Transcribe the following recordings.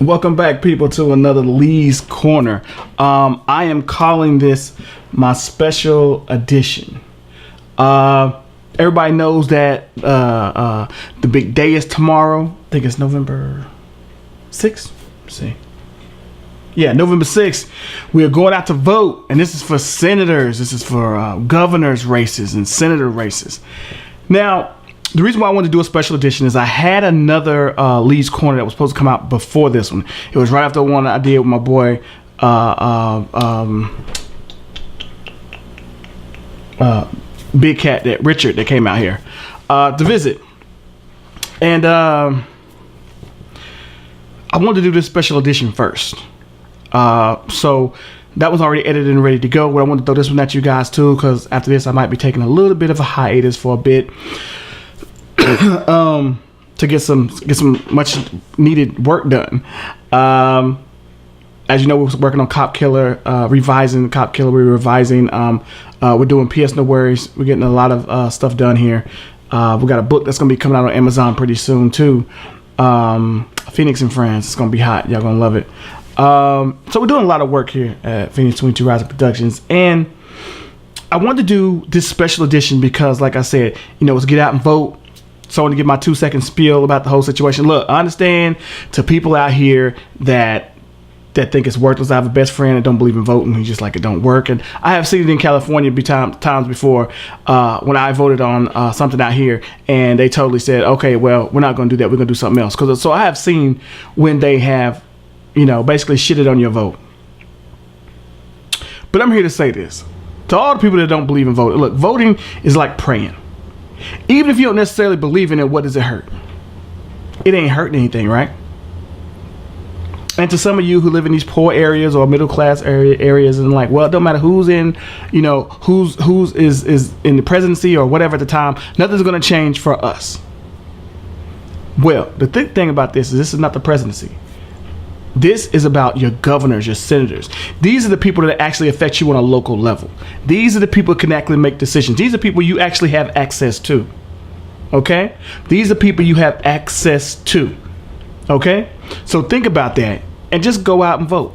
Welcome back, people, to another Lee's Corner. I am calling this my special edition. Everybody knows that the big day is tomorrow. I think it's November 6th. Let's see. Yeah, November 6th. We are going out to vote, and this is for senators. This is for governors' races and senator races. Now, the reason why I wanted to do a special edition is I had another Lee's Corner that was supposed to come out before this one. It was right after the one I did with my boy Big Cat, that Richard, that came out here to visit. And I wanted to do this special edition first. So that was already edited and ready to go. But I wanted to throw this one at you guys too, because after this I might be taking a little bit of a hiatus for a bit. To get some much needed work done. As you know, we're working on Cop Killer, revising Cop Killer. We're revising. We're doing PS No Worries. We're getting a lot of stuff done here. We got a book that's gonna be coming out on Amazon pretty soon too. Phoenix and Friends. It's gonna be hot. Y'all gonna love it. So we're doing a lot of work here at Phoenix 22 Rising Productions, and I wanted to do this special edition because, like I said, you know, it's get out and vote. So I want to give my 2-second spiel about the whole situation. Look, I understand to people out here that think it's worthless. I have a best friend that don't believe in voting. He's just like, it don't work. And I have seen it in California times before when I voted on something out here, and they totally said, okay, well, we're not going to do that. We're going to do something else. So I have seen when they have, you know, basically shitted on your vote. But I'm here to say this to all the people that don't believe in voting. Look, voting is like praying. Even if you don't necessarily believe in it, what does it hurt? It ain't hurting anything, right? And to some of you who live in these poor areas or middle class areas, and like, well, it don't matter who's in, you know, who's is in the presidency or whatever at the time, nothing's going to change for us. Well, the thing about this is not the presidency. This is about your governors, your senators. These are the people that actually affect you on a local level. These are the people who can actually make decisions. These are people you actually have access to. Okay? These are people you have access to. Okay? So think about that and just go out and vote.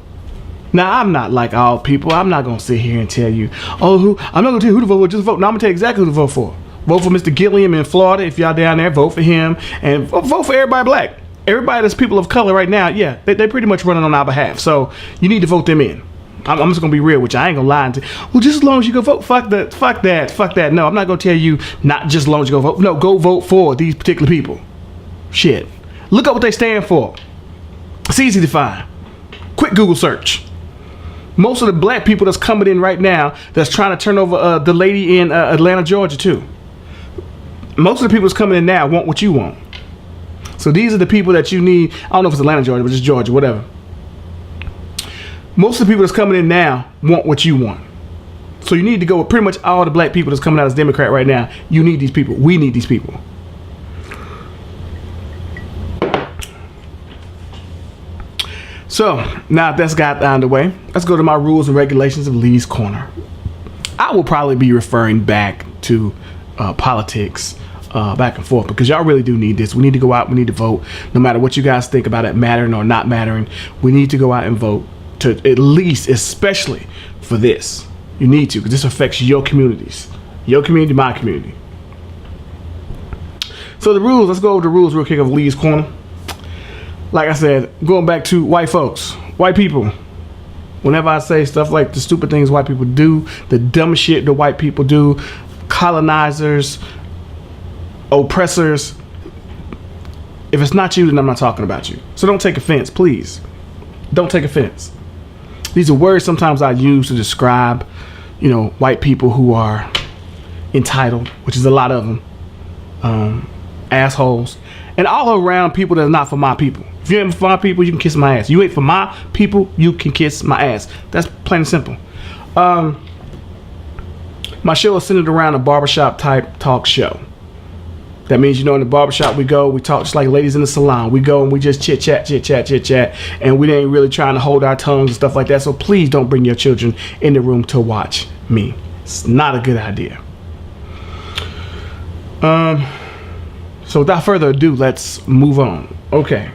Now, I'm not like all people. I'm not going to sit here and tell you, I'm not going to tell you who to vote for, just vote. No, I'm going to tell you exactly who to vote for. Vote for Mr. Gilliam in Florida. If y'all down there, vote for him. And vote for everybody black. Everybody that's people of color right now, yeah, they pretty much running on our behalf. So you need to vote them in. I'm just gonna be real with you. I ain't gonna lie to you. Well, just as long as you go vote, fuck that. No, I'm not gonna tell you not just as long as you go vote. No, go vote for these particular people. Shit. Look up what they stand for. It's easy to find. Quick Google search. Most of the black people that's coming in right now that's trying to turn over the lady in Atlanta, Georgia too. Most of the people that's coming in now want what you want. So these are the people that you need. I don't know if it's Atlanta, Georgia, but just Georgia, whatever. Most of the people that's coming in now want what you want. So you need to go with pretty much all the black people that's coming out as Democrat right now. You need these people. We need these people. So now that's got out of the way, let's go to my rules and regulations of Lee's Corner. I will probably be referring back to politics. Back and forth, because y'all really do need this. We need to go out, we need to vote. No matter what you guys think about it mattering or not mattering, we need to go out and vote, to at least, especially for this. You need to, because this affects your communities. Your community, my community. So the rules, let's go over the rules real quick of Lee's Corner. Like I said, going back to white folks, white people. Whenever I say stuff like the stupid things white people do, the dumb shit that white people do, colonizers, oppressors, if it's not you, then I'm not talking about you. So don't take offense, please. Don't take offense. These are words sometimes I use to describe, you know, white people who are entitled, which is a lot of them, assholes, and all around people that are not for my people. If you ain't for my people, you can kiss my ass. You ain't for my people, you can kiss my ass. That's plain and simple. My show is centered around a barbershop type talk show. That means, you know, in the barbershop we talk just like ladies in the salon. We go and we just chit chat, and we ain't really trying to hold our tongues and stuff like that. So please don't bring your children in the room to watch me. It's not a good idea. So without further ado, let's move on. Okay.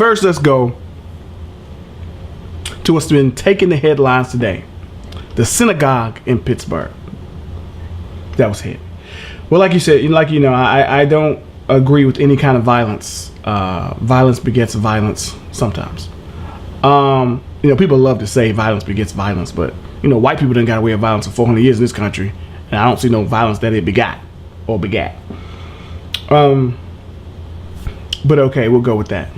First, let's go to what's been taking the headlines today. The synagogue in Pittsburgh that was hit. Well, like you said, I don't agree with any kind of violence. Violence begets violence sometimes. People love to say violence begets violence, but white people done got away with violence for 400 years in this country, and I don't see no violence that it begat. But okay, we'll go with that.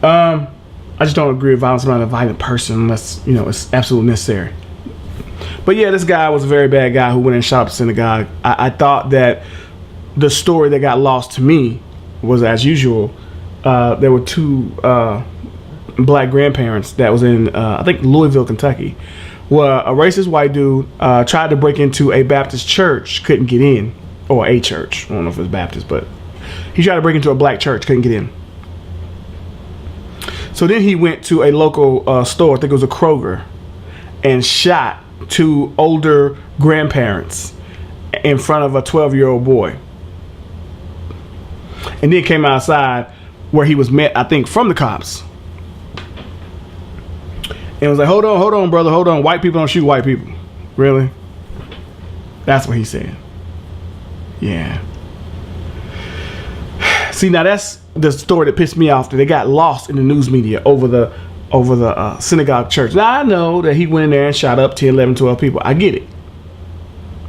I just don't agree with violence around a violent person unless it's absolutely necessary. But yeah, this guy was a very bad guy who went and shot up the synagogue. I thought that the story that got lost to me was, as usual, there were two black grandparents that was in I think Louisville, Kentucky, where a racist white dude tried to break into a Baptist church, couldn't get in, or a church. I don't know if it's Baptist, but he tried to break into a black church, couldn't get in. So then he went to a local store, I think it was a Kroger, and shot two older grandparents in front of a 12-year-old boy. And then came outside where he was met, I think, from the cops. And was like, hold on, brother, hold on. White people don't shoot white people. Really? That's what he said. Yeah. See, now that's the story that pissed me off, that they got lost in the news media over the synagogue church. Now, I know that he went in there and shot up 10, 11, 12 people. I get it.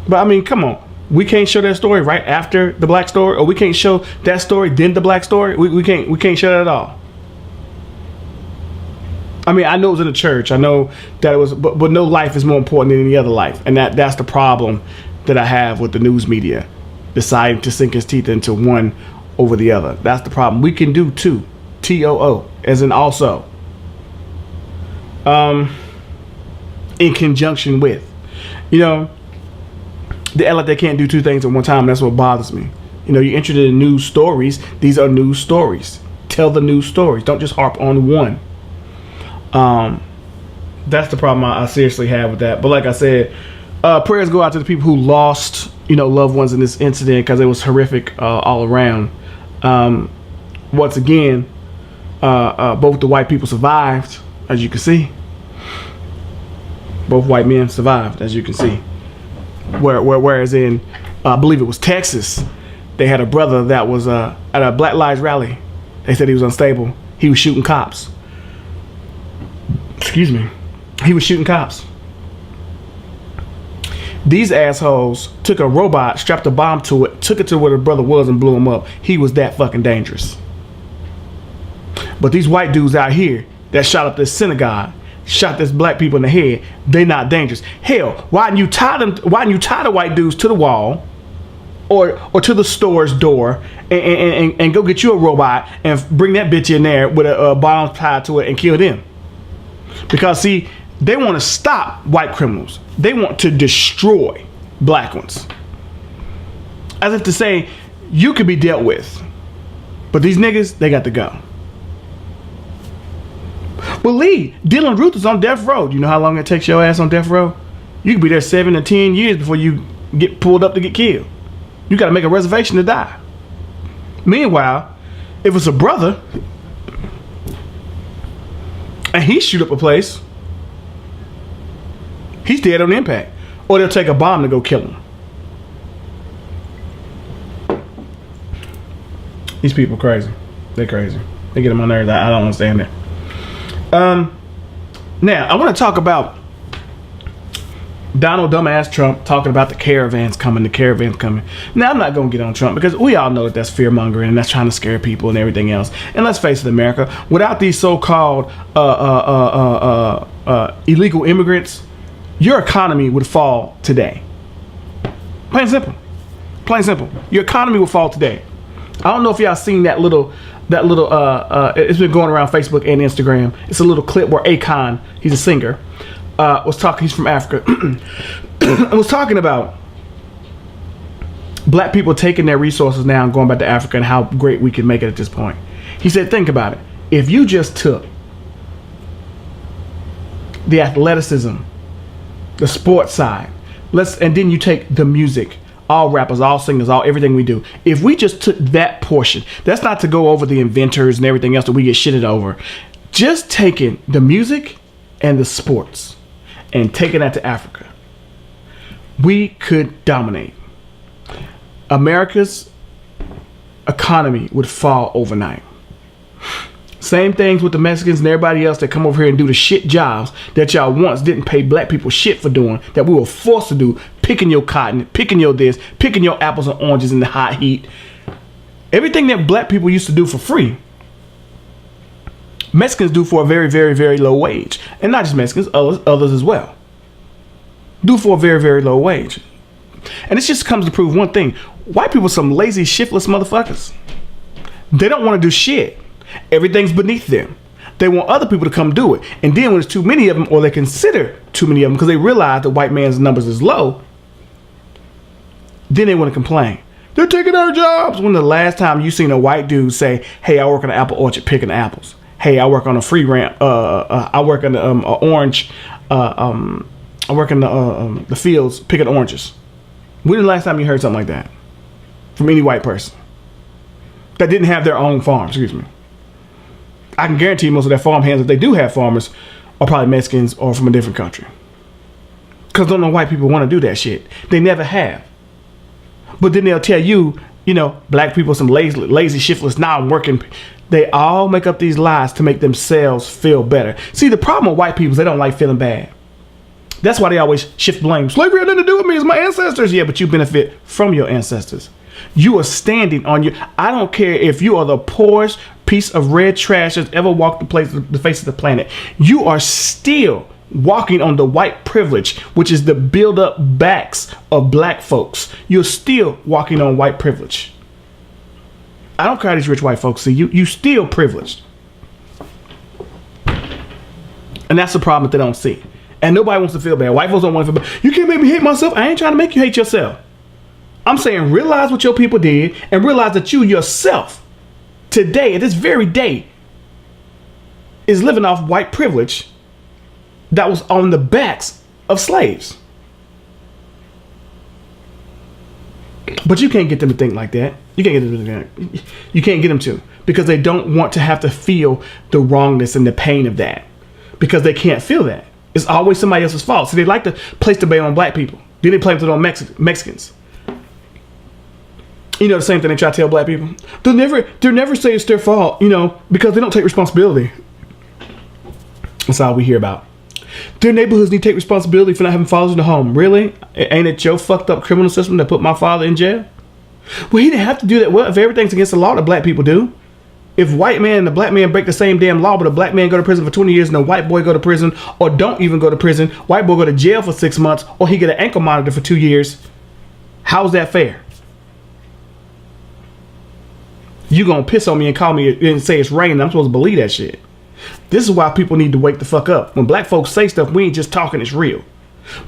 But, I mean, come on. We can't show that story right after the black story, or we can't show that story, then the black story. We can't show that at all. I mean, I know it was in the church. I know that it was, but no life is more important than any other life. And that's the problem that I have with the news media deciding to sink its teeth into one over the other. That's the problem. We can do two. TOO, as in also. In conjunction with. They act like they can't do two things at one time. That's what bothers me. You're interested in news stories. These are news stories. Tell the news stories. Don't just harp on one. That's the problem I seriously have with that. But like I said, prayers go out to the people who lost, loved ones in this incident, because it was horrific all around. Once again, both the white people survived, as you can see. Both white men survived, as you can see. Whereas in, I believe it was Texas, they had a brother that was at a Black Lives rally. They said he was unstable. He was shooting cops. Excuse me. He was shooting cops. These assholes took a robot, strapped a bomb to it, took it to where the brother was, and blew him up. He was that fucking dangerous. But these white dudes out here that shot up this synagogue, shot this black people in the head, they not dangerous. Hell, why didn't you tie the white dudes to the wall or to the store's door and go get you a robot and bring that bitch in there with a bomb tied to it and kill them? Because see, they want to stop white criminals. They want to destroy black ones. As if to say, you could be dealt with. But these niggas, they got to go. Well, Lee, Dylan Ruth is on death row. You know how long it takes your ass on death row? You could be there 7 to 10 years before you get pulled up to get killed. You got to make a reservation to die. Meanwhile, if it's a brother and he shoot up a place, he's dead on impact. Or they'll take a bomb to go kill him. These people crazy. They're crazy. They get on my nerves. I don't understand that. Now, I want to talk about Donald dumbass Trump talking about the caravans coming. Now, I'm not going to get on Trump because we all know that that's fear mongering and that's trying to scare people and everything else. And let's face it, America, without these so-called illegal immigrants, your economy would fall today. Plain and simple. Plain and simple. Your economy will fall today. I don't know if y'all seen that little it's been going around Facebook and Instagram. It's a little clip where Akon, he's a singer, was talking. He's from Africa. Was talking about black people taking their resources now and going back to Africa and how great we can make it at this point. He said, think about it. If you just took the athleticism, the sports side, and then you take the music, all rappers, all singers, all everything we do. If we just took that portion, that's not to go over the inventors and everything else that we get shitted over. Just taking the music and the sports and taking that to Africa, we could dominate. America's economy would fall overnight. Same things with the Mexicans and everybody else that come over here and do the shit jobs that y'all once didn't pay black people shit for doing, that we were forced to do, picking your cotton, picking your this, picking your apples and oranges in the hot heat. Everything that black people used to do for free, Mexicans do for a very, very, very low wage. And not just Mexicans, others as well. Do for a very, very low wage. And this just comes to prove one thing. White people are some lazy, shiftless motherfuckers. They don't want to do shit. Everything's beneath them. They want other people to come do it. And then when there's too many of them, or they consider too many of them because they realize the white man's numbers is low, then they want to complain. They're taking our jobs. When the last time you seen a white dude say, hey, I work in an apple orchard picking apples. Hey, I work on a free ramp. I work in the orange. I work in the fields picking oranges. When was the last time you heard something like that from any white person that didn't have their own farm? Excuse me. I can guarantee most of their farm hands, if they do have farmers, are probably Mexicans or from a different country. Because don't know white people want to do that shit. They never have. But then they'll tell you, you know, black people some lazy shiftless now working. They all make up these lies to make themselves feel better. See, the problem with white people is they don't like feeling bad. That's why they always shift blame. Slavery had nothing to do with me. It's my ancestors. Yeah, but you benefit from your ancestors. You are standing on your... I don't care if you are the poorest piece of red trash that's ever walked the face of the planet. You are still walking on the white privilege, which is the build-up backs of black folks. You're still walking on white privilege. I don't care how these rich white folks see you. You still privileged. And that's the problem that they don't see. And nobody wants to feel bad. White folks don't want to feel bad. You can't make me hate myself. I ain't trying to make you hate yourself. I'm saying realize what your people did and realize that you yourself today, at this very day, is living off white privilege that was on the backs of slaves. But you can't get them to think like that. You can't get them to think that. You can't get them to, because they don't want to have to feel the wrongness and the pain of that, because they can't feel that. It's always somebody else's fault. So they like to place the blame on black people. Then they place it on Mexicans. You know, the same thing they try to tell black people. They'll never say it's their fault, you know, because they don't take responsibility. That's all we hear about. Their neighborhoods need to take responsibility for not having fathers in the home. Really? Ain't it your fucked up criminal system that put my father in jail? Well, he didn't have to do that. Well, if everything's against the law that black people do. If white man and the black man break the same damn law, but a black man go to prison for 20 years and a white boy go to prison, or don't even go to prison, white boy go to jail for 6 months, or he get an ankle monitor for 2 years, how's that fair? You gonna piss on me and call me and say it's raining. I'm supposed to believe that shit. This is why people need to wake the fuck up. When black folks say stuff, we ain't just talking, it's real.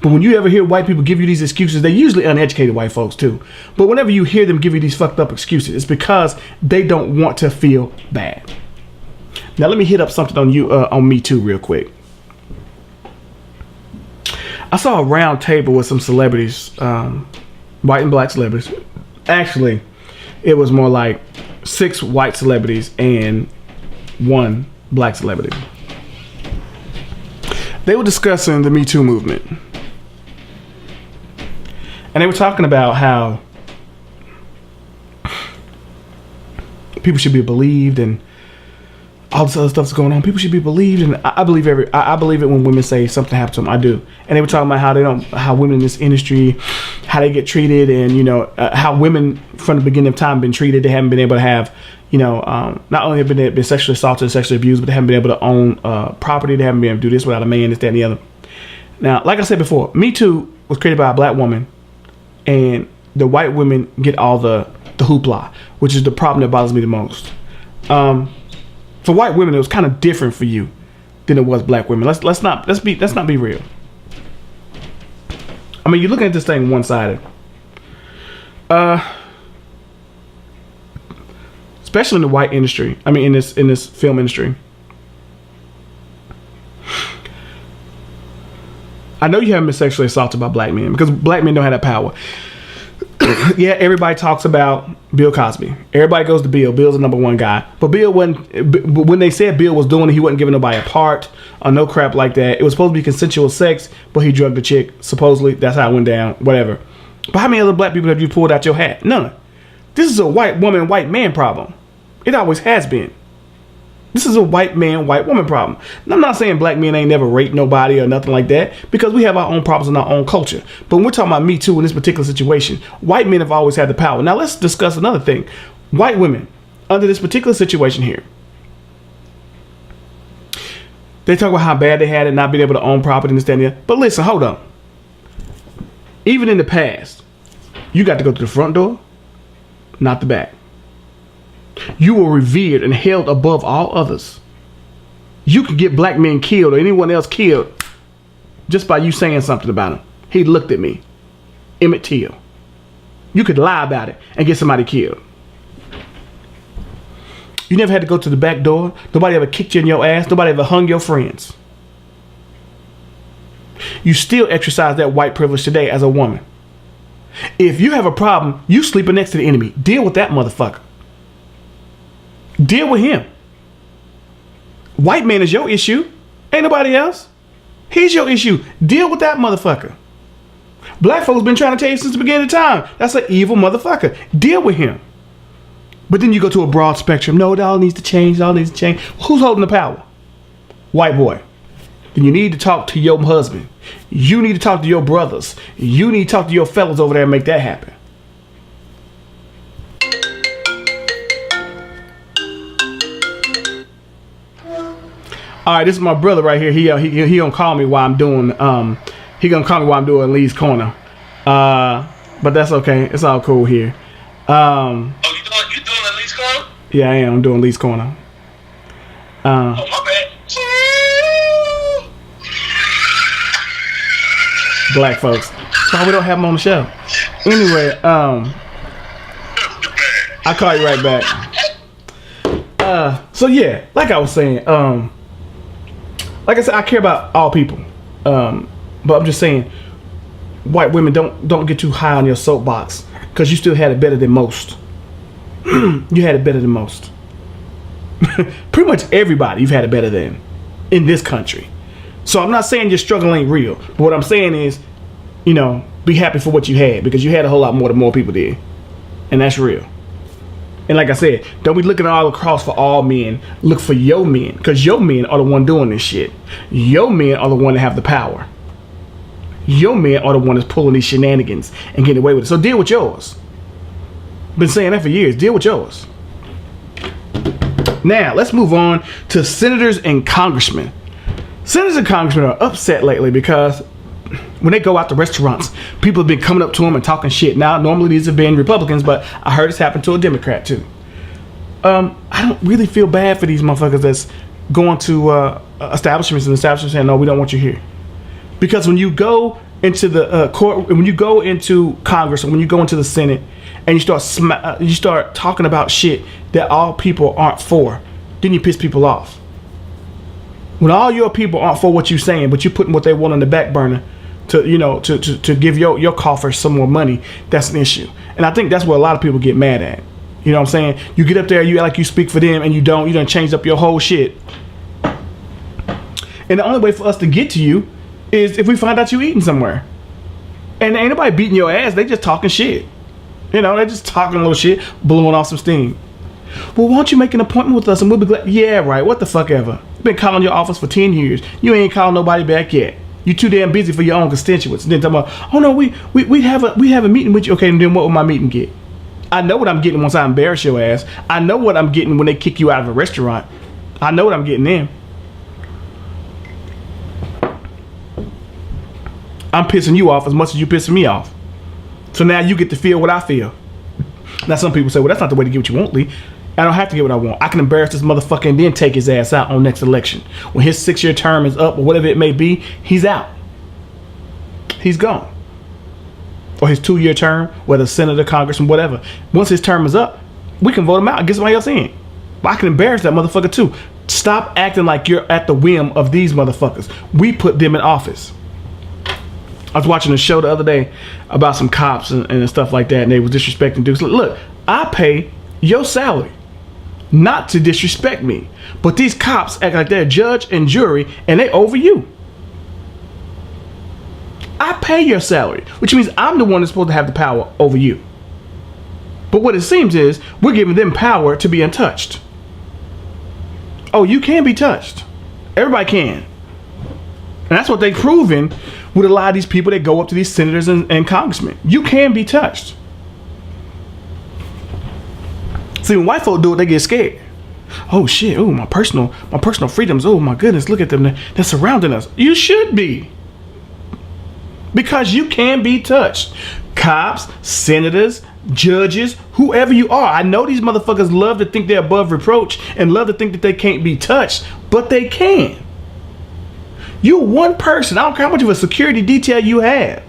But when you ever hear white people give you these excuses, they're usually uneducated white folks too. But whenever you hear them give you these fucked up excuses, it's because they don't want to feel bad. Now let me hit up something on you, on Me Too real quick. I saw a round table with some celebrities, white and black celebrities. Actually, it was more like 6 white celebrities and 1 black celebrity. They were discussing the Me Too movement. And they were talking about how people should be believed and all this other stuff's going on. People should be believed, and I believe I believe it when women say something happened to them. I do. And they were talking about how women in this industry, how they get treated, and you know how women from the beginning of time been treated. They haven't been able to have, you know, not only have been sexually assaulted and sexually abused, but they haven't been able to own property. They haven't been able to do this without a man, this, that, and the other. Now, like I said before, Me Too was created by a black woman, and the white women get all the hoopla, which is the problem that bothers me the most. For white women, it was kind of different for you than it was black women. Let's not be real. I mean, you're looking at this thing one-sided. Especially in the white industry. I mean, in this film industry. I know you haven't been sexually assaulted by black men, because black men don't have that power. Yeah, everybody talks about Bill Cosby. Everybody goes to Bill. Bill's the number one guy. But Bill wasn't. When they said Bill was doing it, he wasn't giving nobody a part or no crap like that. It was supposed to be consensual sex, but he drugged the chick. Supposedly, that's how it went down. Whatever. But how many other black people have you pulled out your hat? None. This is a white woman, white man problem. It always has been. This is a white man, white woman problem. And I'm not saying black men ain't never raped nobody or nothing like that, because we have our own problems in our own culture. But when we're talking about Me Too in this particular situation, white men have always had the power. Now let's discuss another thing. White women, under this particular situation here, they talk about how bad they had it, not being able to own property and this, that, and the other. But listen, hold on. Even in the past, you got to go to the front door, not the back. You were revered and held above all others. You could get black men killed or anyone else killed just by you saying something about him. He looked at me. Emmett Till. You could lie about it and get somebody killed. You never had to go to the back door. Nobody ever kicked you in your ass. Nobody ever hung your friends. You still exercise that white privilege today as a woman. If you have a problem, you sleeping next to the enemy. Deal with that motherfucker. Deal with him. White man is your issue. Ain't nobody else. He's your issue. Deal with that motherfucker. Black folks been trying to tell you since the beginning of time. That's an evil motherfucker. Deal with him. But then you go to a broad spectrum. No, it all needs to change. It all needs to change. Who's holding the power? White boy. Then you need to talk to your husband. You need to talk to your brothers. You need to talk to your fellas over there and make that happen. All right, this is my brother right here. He gonna call me while I'm doing Lee's Corner. But that's okay. It's all cool here. Oh, you doing Lee's Corner? Yeah, I am. I'm doing Lee's Corner. Oh, my bad. Black folks. That's why we don't have them on the show. Anyway, I'll call you right back. So yeah, like I was saying, like I said, I care about all people. But I'm just saying, white women, don't get too high on your soapbox, because you still had it better than most. You had it better than most. Pretty much everybody you've had it better than in this country. So I'm not saying your struggle ain't real, but what I'm saying is, be happy for what you had, because you had a whole lot more than more people did, and that's real. And like I said, don't be looking all across for all men. Look for your men, because your men are the one doing this shit. Your men are the one that have the power. Your men are the one that's pulling these shenanigans and getting away with it. So deal with yours. Been saying that for years. Deal with yours. Now, let's move on to senators and congressmen. Senators and congressmen are upset lately because when they go out to restaurants, people have been coming up to them and talking shit. Now, normally these have been Republicans, but I heard it's happened to a Democrat too. I don't really feel bad for these motherfuckers that's going to establishments and establishments saying, no, we don't want you here. Because when you go into the court, when you go into Congress, or when you go into the Senate, and you start talking about shit that all people aren't for, then you piss people off. When all your people aren't for what you're saying, but you're putting what they want on the back burner to give your coffers some more money, that's an issue. And I think that's where a lot of people get mad at. You know what I'm saying? You get up there, you act like you speak for them, and you done changed up your whole shit. And the only way for us to get to you is if we find out you eating somewhere. And ain't nobody beating your ass, they just talking shit. They're just talking a little shit, blowing off some steam. Well, why don't you make an appointment with us and we'll be glad? Yeah, right, what the fuck ever. Been calling your office for 10 years. You ain't calling nobody back yet. You too damn busy for your own constituents. And then talking about, oh no, we have a meeting with you. Okay, and then what will my meeting get? I know what I'm getting once I embarrass your ass. I know what I'm getting when they kick you out of a restaurant. I know what I'm getting then. I'm pissing you off as much as you pissing me off. So now you get to feel what I feel. Now some people say, well, that's not the way to get what you want, Lee. I don't have to get what I want. I can embarrass this motherfucker and then take his ass out on next election. When his 6-year term is up or whatever it may be, he's out. He's gone. Or his 2-year term, whether senator, congressman, whatever. Once his term is up, we can vote him out and get somebody else in. But I can embarrass that motherfucker too. Stop acting like you're at the whim of these motherfuckers. We put them in office. I was watching a show the other day about some cops and stuff like that, and they was disrespecting dudes. Look, I pay your salary not to disrespect me, but these cops act like they're judge and jury, and they over you. I pay your salary, which means I'm the one that's supposed to have the power over you. But what it seems is we're giving them power to be untouched. Oh, you can be touched. Everybody can. And that's what they've proven with a lot of these people that go up to these senators and congressmen. You can be touched. See, when white folk do it, they get scared. Oh shit, oh my personal freedoms, oh my goodness, look at them, they're surrounding us. You should be. Because you can be touched. Cops, senators, judges, whoever you are. I know these motherfuckers love to think they're above reproach and love to think that they can't be touched, but they can. You're one person. I don't care how much of a security detail you have.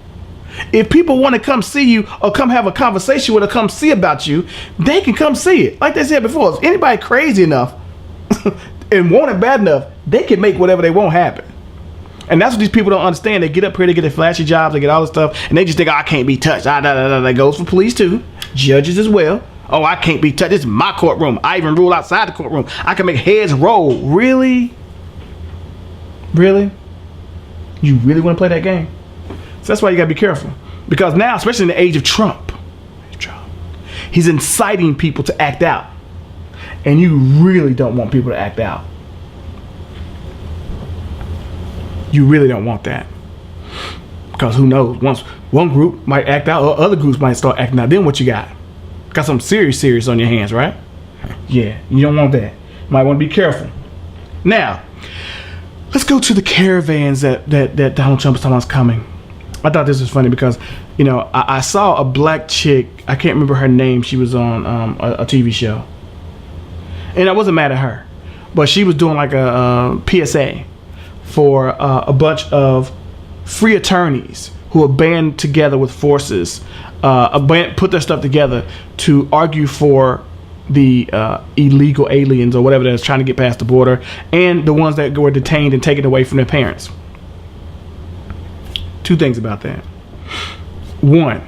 If people want to come see you or come have a conversation with or come see about you, they can come see it. Like they said before, if anybody crazy enough and want it bad enough, they can make whatever they want happen. And that's what these people don't understand. They get up here, they get their flashy jobs, they get all this stuff, and they just think, oh, I can't be touched. That goes for police too, judges as well. Oh, I can't be touched. This is my courtroom. I even rule outside the courtroom. I can make heads roll. Really? Really? You really want to play that game? So that's why you got to be careful. Because now, especially in the age of Trump, he's inciting people to act out. And you really don't want people to act out. You really don't want that. Because who knows? Once one group might act out, or other groups might start acting out. Then what you got? Got something serious on your hands, right? Yeah, you don't want that. You might want to be careful. Now, let's go to the caravans that Donald Trump is talking about coming. I thought this was funny because, you know, I saw a black chick. I can't remember her name. She was on a TV show. And I wasn't mad at her. But she was doing like a PSA for a bunch of free attorneys who are band together with forces, put their stuff together to argue for the illegal aliens or whatever that's trying to get past the border, and the ones that were detained and taken away from their parents. Two things about that. One,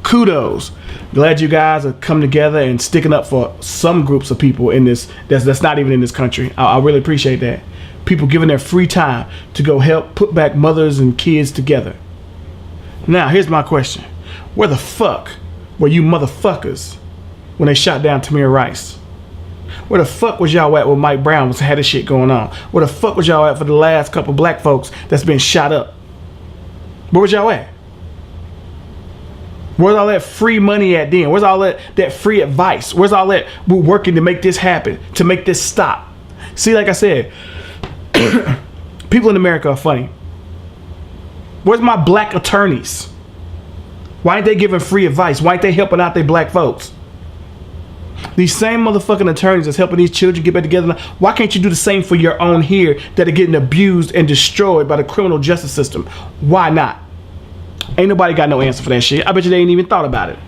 kudos. Glad you guys are coming together and sticking up for some groups of people in this that's not even in this country. I really appreciate that. People giving their free time to go help put back mothers and kids together. Now, here's my question. Where the fuck were you motherfuckers when they shot down Tamir Rice? Where the fuck was y'all at when Mike Brown had this shit going on? Where the fuck was y'all at for the last couple black folks that's been shot up? Where was y'all at? Where's all that free money at then? Where's all that free advice? Where's all that we're working to make this happen, to make this stop? See, like I said, people in America are funny. Where's my black attorneys? Why ain't they giving free advice? Why ain't they helping out their black folks? These same motherfucking attorneys that's helping these children get back together. Why can't you do the same for your own here that are getting abused and destroyed by the criminal justice system? Why not? Ain't nobody got no answer for that shit. I bet you they ain't even thought about it.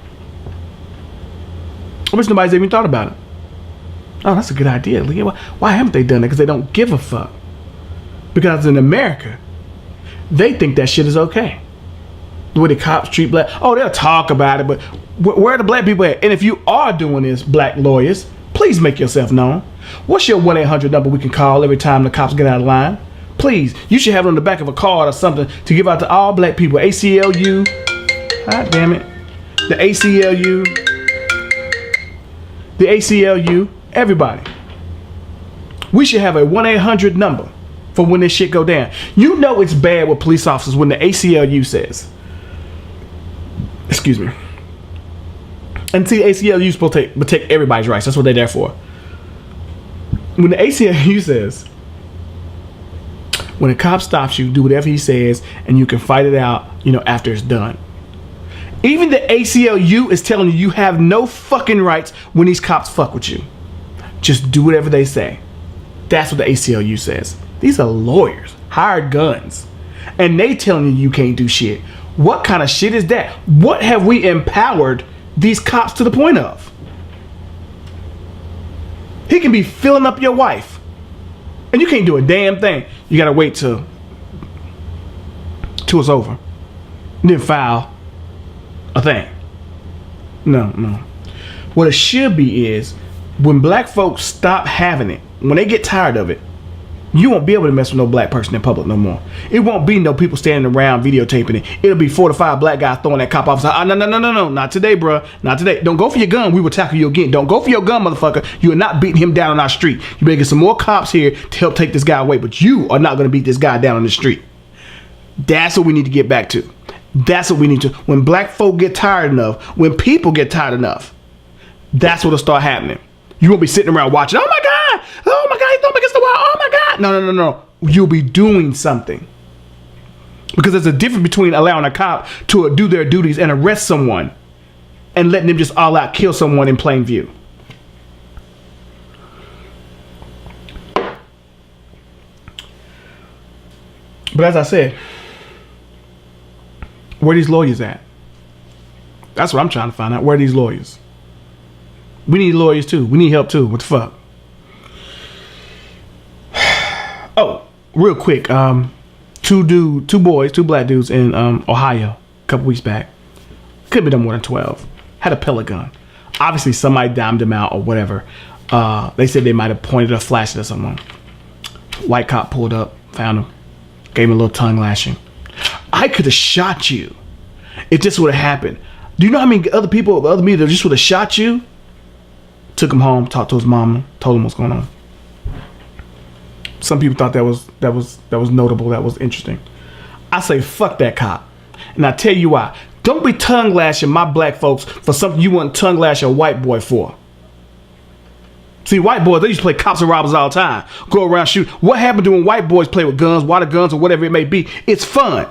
I bet nobody's even thought about it. Oh, that's a good idea, Leah. Why haven't they done that? Because they don't give a fuck. Because in America, they think that shit is okay. The way the cops treat black. Oh, they'll talk about it, but where are the black people at? And if you are doing this, black lawyers, please make yourself known. What's your 1-800 number we can call every time the cops get out of line? Please, you should have it on the back of a card or something to give out to all black people. ACLU. God damn it. The ACLU. The ACLU. Everybody. We should have a 1-800 number for when this shit go down. You know it's bad with police officers when the ACLU says. Excuse me. And see, the ACLU is supposed to protect everybody's rights. That's what they're there for. When the ACLU says, when a cop stops you, do whatever he says, and you can fight it out, after it's done. Even the ACLU is telling you have no fucking rights when these cops fuck with you. Just do whatever they say. That's what the ACLU says. These are lawyers, hired guns, and they telling you can't do shit. What kind of shit is that? What have we empowered these cops to the point of? He can be filling up your wife, and you can't do a damn thing. You gotta wait till it's over. didn't file a thing. No. What it should be is when black folks stop having it, when they get tired of it, you won't be able to mess with no black person in public no more. It won't be no people standing around videotaping it. It'll be 4 to 5 black guys throwing that cop off. No, not today, bro. Not today. Don't go for your gun. We will tackle you again. Don't go for your gun, motherfucker. You are not beating him down on our street. You better get some more cops here to help take this guy away, but you are not going to beat this guy down on the street. That's what we need to get back to. That's what we need to. When black folk get tired enough, when people get tired enough, that's what'll start happening. You won't be sitting around watching, oh my God, he threw me against the wall, oh my God. No. You'll be doing something. Because there's a difference between allowing a cop to do their duties and arrest someone and letting them just all out kill someone in plain view. But as I said, where are these lawyers at? That's what I'm trying to find out. Where are these lawyers? We need lawyers too. We need help too. What the fuck? Oh, real quick. Two black dudes in Ohio a couple weeks back. Could be no more than 12. Had a pellet gun. Obviously somebody dimed them out or whatever. They said they might have pointed a flash at someone. White cop pulled up, found him, gave him a little tongue lashing. I could have shot you if this would have happened. Do you know how many other media just would have shot you? Took him home, talked to his mama, told him what's going on. Some people thought that was notable, that was interesting. I say fuck that cop. And I tell you why. Don't be tongue lashing my black folks for something you wouldn't tongue lash a white boy for. See, white boys, they used to play cops and robbers all the time. Go around shoot. What happened to when white boys play with guns, water guns, or whatever it may be? It's fun.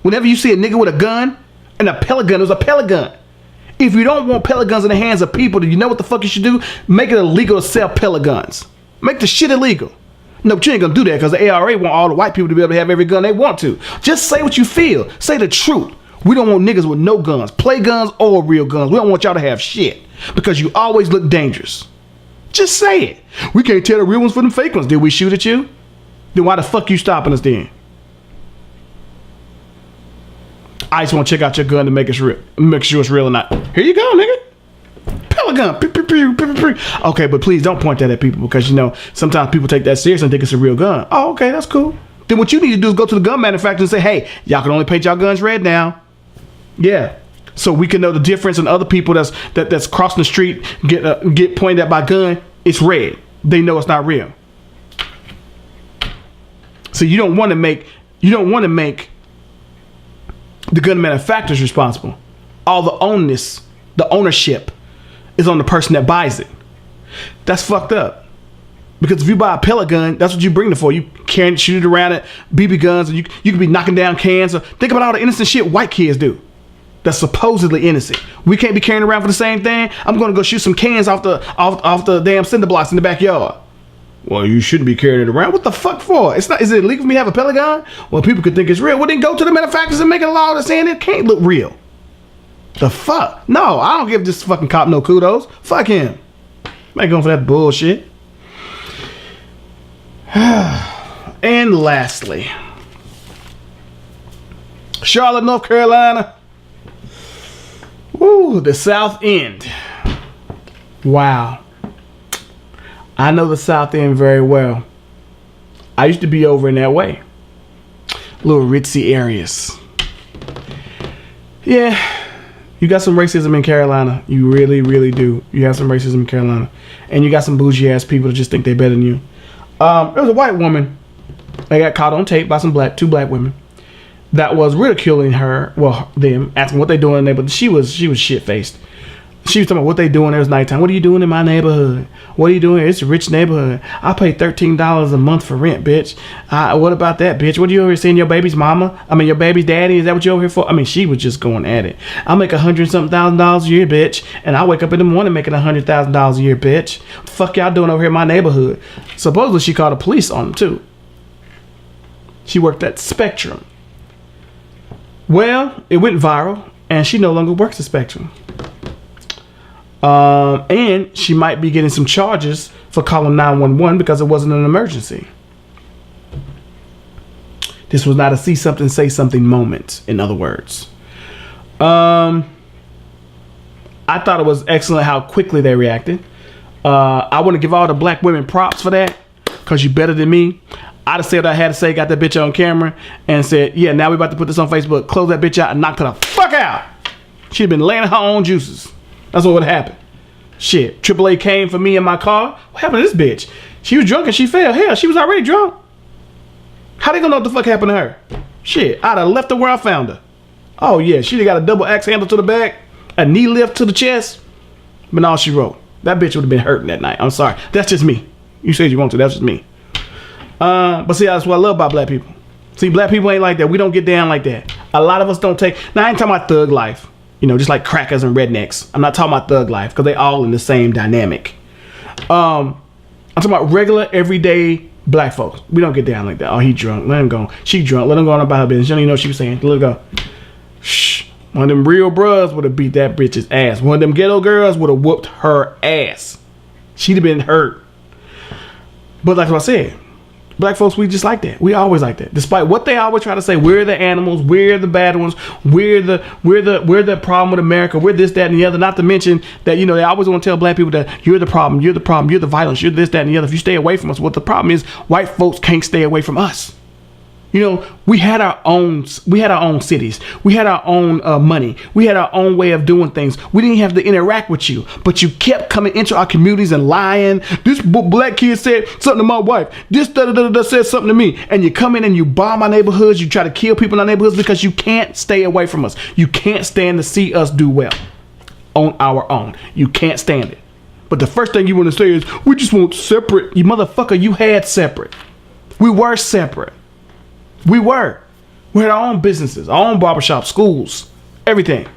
Whenever you see a nigga with a gun and a pellet gun, it was a pellet gun. If you don't want pellet guns in the hands of people, do you know what the fuck you should do? Make it illegal to sell pellet guns. Make the shit illegal. No, but you ain't gonna do that because the ARA want all the white people to be able to have every gun they want to. Just say what you feel. Say the truth. We don't want niggas with no guns. Play guns or real guns. We don't want y'all to have shit because you always look dangerous. Just say it. We can't tell the real ones from the fake ones. Did we shoot at you? Then why the fuck you stopping us then? I just want to check out your gun to make sure it's real or not. Here you go, nigga. Pellet gun. Okay, but please don't point that at people because, you know, sometimes people take that serious and think it's a real gun. Oh, okay, that's cool. Then what you need to do is go to the gun manufacturer and say, hey, y'all can only paint y'all guns red now. Yeah. So we can know the difference in other people that's crossing the street, get pointed at by gun, it's red. They know it's not real. So you don't want to make the gun manufacturers responsible. All the ownership is on the person that buys it. That's fucked up. Because if you buy a pellet gun, that's what you bring it for. You can't shoot it around at BB guns, and you could be knocking down cans. Or think about all the innocent shit white kids do. That's supposedly innocent. We can't be carrying around for the same thing. I'm gonna go shoot some cans off the damn cinder blocks in the backyard. Well, you shouldn't be carrying it around. What the fuck for? Is it illegal for me to have a pellet gun? Well, people could think it's real. Well, then go to the manufacturers and make a law that's saying it can't look real. The fuck? No, I don't give this fucking cop no kudos. Fuck him. I'm not going for that bullshit. And lastly, Charlotte, North Carolina. Woo, the South End. Wow. I know the South End very well. I used to be over in that way. Little ritzy areas. Yeah, you got some racism in Carolina. You really, really do. You have some racism in Carolina. And you got some bougie ass people that just think they're better than you. There was a white woman that got caught on tape by two black women that was ridiculing her, them, asking what they doing in there, but she was shit-faced. She was talking about what they doing there. It was nighttime. What are you doing in my neighborhood? What are you doing? It's a rich neighborhood. I pay $13 a month for rent, bitch. What about that, bitch? What are you over here seeing your baby's mama? I mean, your baby's daddy? Is that what you're over here for? I mean, she was just going at it. I make $100-something a year, bitch. And I wake up in the morning making $100,000 a year, bitch. What the fuck y'all doing over here in my neighborhood? Supposedly she called the police on them, too. She worked at Spectrum. Well, it went viral, and she no longer works at Spectrum. And she might be getting some charges for calling 911 because it wasn't an emergency. This was not a see something, say something moment, in other words. I thought it was excellent how quickly they reacted. I want to give all the black women props for that, because you better than me. I'd have said what I had to say, got that bitch on camera, and said, yeah, now we about to put this on Facebook. Close that bitch out and knock her the fuck out. She'd have been laying her own juices. That's what would have happened. Shit, AAA came for me in my car. What happened to this bitch? She was drunk and she fell. Hell, she was already drunk. How they gonna know what the fuck happened to her? Shit, I'd have left her where I found her. Oh yeah, she'd have got a double axe handle to the back, a knee lift to the chest, but all she wrote. That bitch would have been hurting that night. I'm sorry. That's just me. You said you want to. That's just me. But see, that's what I love about black people. See, black people ain't like that. We don't get down like that. A lot of us don't take. Now, I ain't talking about thug life. You know, just like crackers and rednecks. I'm not talking about thug life, because they all in the same dynamic. I'm talking about regular, everyday black folks. We don't get down like that. Oh, he drunk. Let him go. She drunk. Let him go on about her business. She don't even know what she was saying. Let her go. Shh. One of them real bros would have beat that bitch's ass. One of them ghetto girls would have whooped her ass. She'd have been hurt. But like what I said, black folks, we just like that. We always like that. Despite what they always try to say, we're the animals, we're the bad ones, we're the problem with America, we're this, that, and the other. Not to mention that, you know, they always want to tell black people that you're the problem, you're the violence, you're this, that, and the other. If you stay away from us, what the problem is, white folks can't stay away from us. You know, we had our own cities. We had our own money. We had our own way of doing things. We didn't have to interact with you, but you kept coming into our communities and lying. This black kid said something to my wife. This said something to me. And you come in and you bomb our neighborhoods. You try to kill people in our neighborhoods because you can't stay away from us. You can't stand to see us do well on our own. You can't stand it. But the first thing you want to say is, we just want separate. You motherfucker, you had separate. We were separate. We had our own businesses, our own barbershop, schools, everything.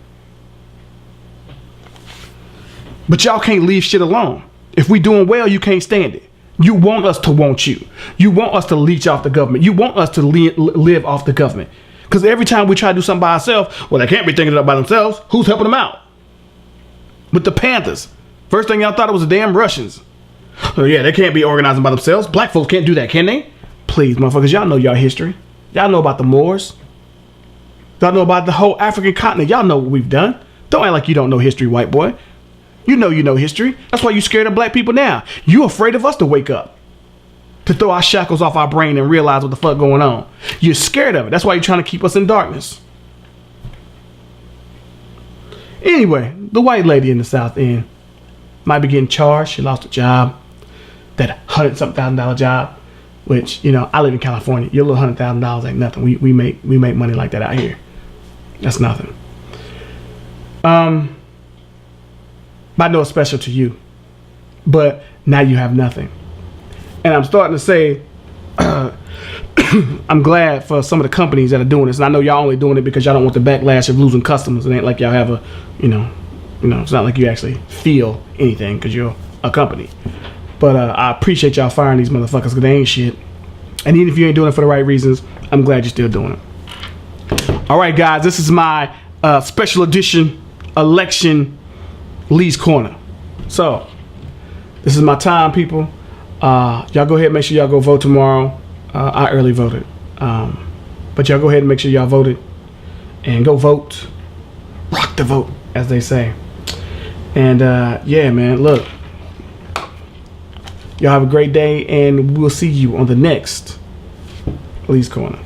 But y'all can't leave shit alone. If we doing well, you can't stand it. You want us to want you. You want us to leech off the government. You want us to live off the government. Because every time we try to do something by ourselves, well, they can't be thinking it up by themselves. Who's helping them out? With the Panthers. First thing y'all thought it was the damn Russians. Oh yeah, they can't be organizing by themselves. Black folks can't do that, can they? Please, motherfuckers, y'all know y'all history. Y'all know about the Moors. Y'all know about the whole African continent. Y'all know what we've done. Don't act like you don't know history, white boy. You know history. That's why you scared of black people now. You afraid of us to wake up, to throw our shackles off our brain and realize what the fuck going on. You're scared of it. That's why you're trying to keep us in darkness. Anyway, the white lady in the South End might be getting charged. She lost a job. That $100,000 job. Which, you know, I live in California. Your little $100,000 ain't nothing. We make money like that out here. That's nothing. I know it's special to you, but now you have nothing. And I'm starting to say, I'm glad for some of the companies that are doing this. And I know y'all only doing it because y'all don't want the backlash of losing customers. It ain't like y'all have a, you know, it's not like you actually feel anything because you're a company. But I appreciate y'all firing these motherfuckers because they ain't shit. And even if you ain't doing it for the right reasons, I'm glad you're still doing it. All right, guys, this is my special edition election Lee's Corner. So, this is my time, people. Y'all go ahead and make sure y'all go vote tomorrow. I early voted. But y'all go ahead and make sure y'all voted. And go vote. Rock the vote, as they say. And yeah, man, look. Y'all have a great day, and we'll see you on the next Lee's Corner.